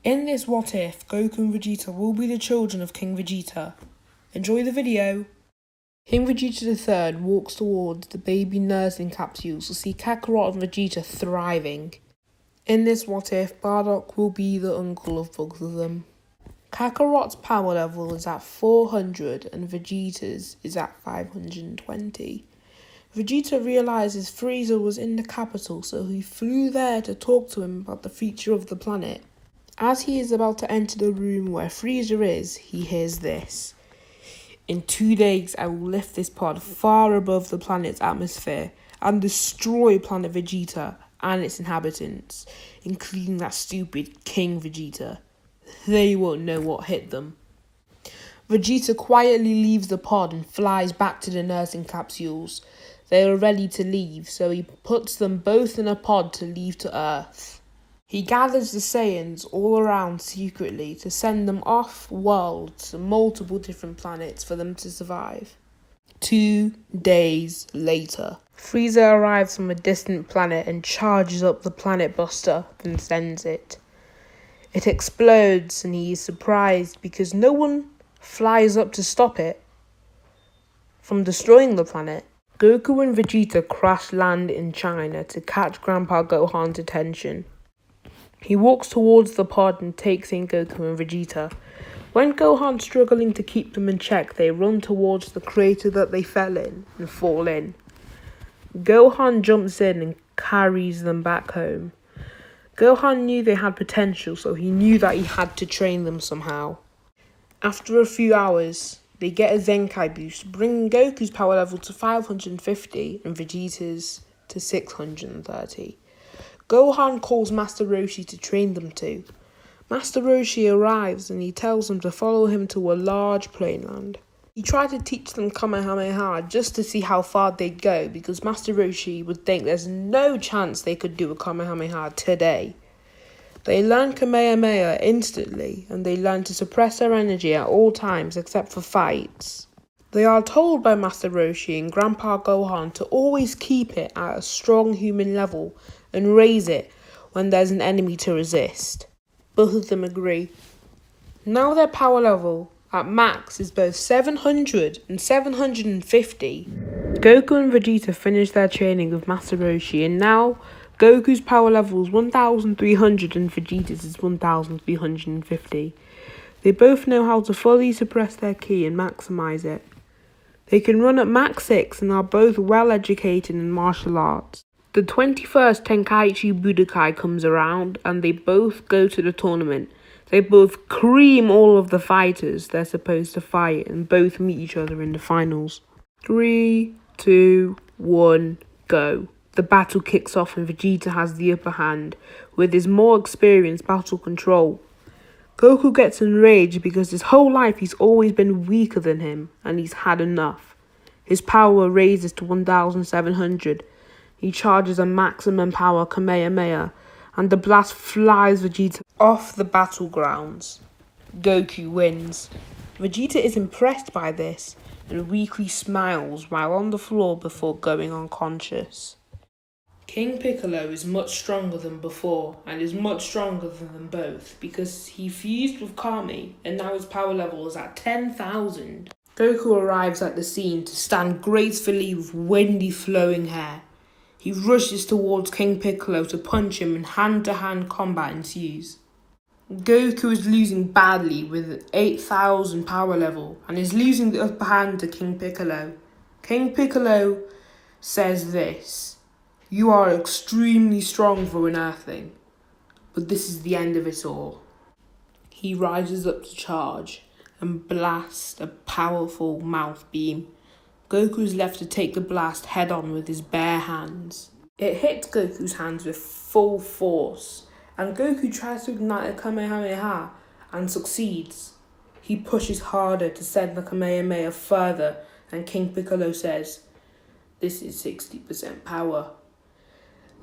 In this what if, Goku and Vegeta will be the children of King Vegeta. Enjoy the video! King Vegeta III walks towards the baby nursing capsules to see Kakarot and Vegeta thriving. In this what if, Bardock will be the uncle of both of them. Kakarot's power level is at 400 and Vegeta's is at 520. Vegeta realizes Frieza was in the capital, so he flew there to talk to him about the future of the planet. As he is about to enter the room where Frieza is, he hears this. In 2 days, I will lift this pod far above the planet's atmosphere and destroy planet Vegeta and its inhabitants, including that stupid King Vegeta. They won't know what hit them. Vegeta quietly leaves the pod and flies back to the nursing capsules. They are ready to leave, so he puts them both in a pod to leave to Earth. He gathers the Saiyans all around secretly to send them off-world to multiple different planets for them to survive. 2 days later, Frieza arrives from a distant planet and charges up the planet buster and sends it. It explodes and he is surprised because no one flies up to stop it from destroying the planet. Goku and Vegeta crash land in China to catch Grandpa Gohan's attention. He walks towards the pod and takes in Goku and Vegeta. When Gohan's struggling to keep them in check, they run towards the crater that they fell in and fall in. Gohan jumps in and carries them back home. Gohan knew they had potential, so he knew that he had to train them somehow. After a few hours, they get a Zenkai boost, bringing Goku's power level to 550 and Vegeta's to 630. Gohan calls Master Roshi to train them too. Master Roshi arrives and he tells them to follow him to a large plainland. He tried to teach them Kamehameha just to see how far they'd go, because Master Roshi would think there's no chance they could do a Kamehameha today. They learn Kamehameha instantly, and they learn to suppress their energy at all times except for fights. They are told by Master Roshi and Grandpa Gohan to always keep it at a strong human level and raise it when there's an enemy to resist. Both of them agree. Now their power level at max is both 700 and 750. Goku and Vegeta finish their training with Master Roshi, and now Goku's power level is 1300 and Vegeta's is 1350. They both know how to fully suppress their ki and maximize it. They can run at max 6 and are both well educated in martial arts. The 21st Tenkaichi Budokai comes around and they both go to the tournament. They both cream all of the fighters they're supposed to fight and both meet each other in the finals. 3, 2, 1, go. The battle kicks off and Vegeta has the upper hand with his more experienced battle control. Goku gets enraged because his whole life he's always been weaker than him and he's had enough. His power raises to 1700. He charges a maximum power Kamehameha and the blast flies Vegeta off the battlegrounds. Goku wins. Vegeta is impressed by this and weakly smiles while on the floor before going unconscious. King Piccolo is much stronger than before and is much stronger than them both because he fused with Kami and now his power level is at 10,000. Goku arrives at the scene to stand gracefully with windy flowing hair. He rushes towards King Piccolo to punch him and hand-to-hand combat ensues. Goku is losing badly with 8,000 power level and is losing the upper hand to King Piccolo. King Piccolo says this: "You are extremely strong for an Earthling, but this is the end of it all." He rises up to charge and blasts a powerful mouth beam. Goku is left to take the blast head-on with his bare hands. It hits Goku's hands with full force, and Goku tries to ignite a Kamehameha and succeeds. He pushes harder to send the Kamehameha further, and King Piccolo says, "This is 60% power.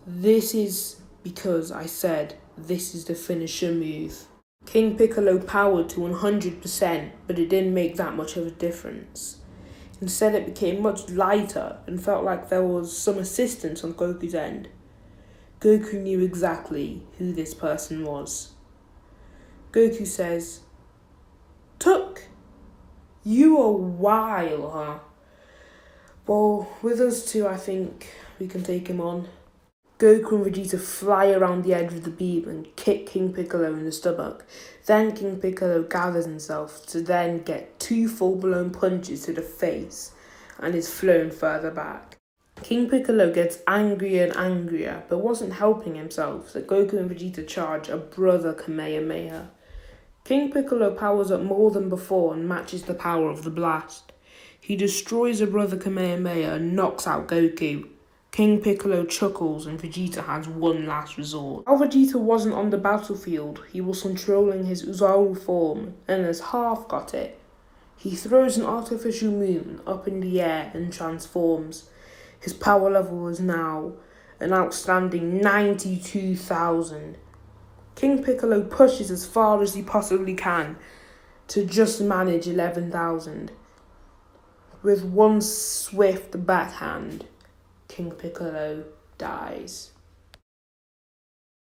This is because I said this is the finisher move." King Piccolo powered to 100%, but it didn't make that much of a difference. Instead, it became much lighter and felt like there was some assistance on Goku's end. Goku knew exactly who this person was. Goku says, "Took? You a while, huh? Well, with us two, I think we can take him on." Goku and Vegeta fly around the edge of the beam and kick King Piccolo in the stomach. Then King Piccolo gathers himself to then get 2 full-blown punches to the face and is flown further back. King Piccolo gets angrier and angrier, but wasn't helping himself, so Goku and Vegeta charge a brother Kamehameha. King Piccolo powers up more than before and matches the power of the blast. He destroys a brother Kamehameha and knocks out Goku. King Piccolo chuckles and Vegeta has one last resort. While Vegeta wasn't on the battlefield, he was controlling his Uzaru form and has half got it. He throws an artificial moon up in the air and transforms. His power level is now an outstanding 92,000. King Piccolo pushes as far as he possibly can to just manage 11,000. With one swift backhand, King Piccolo dies.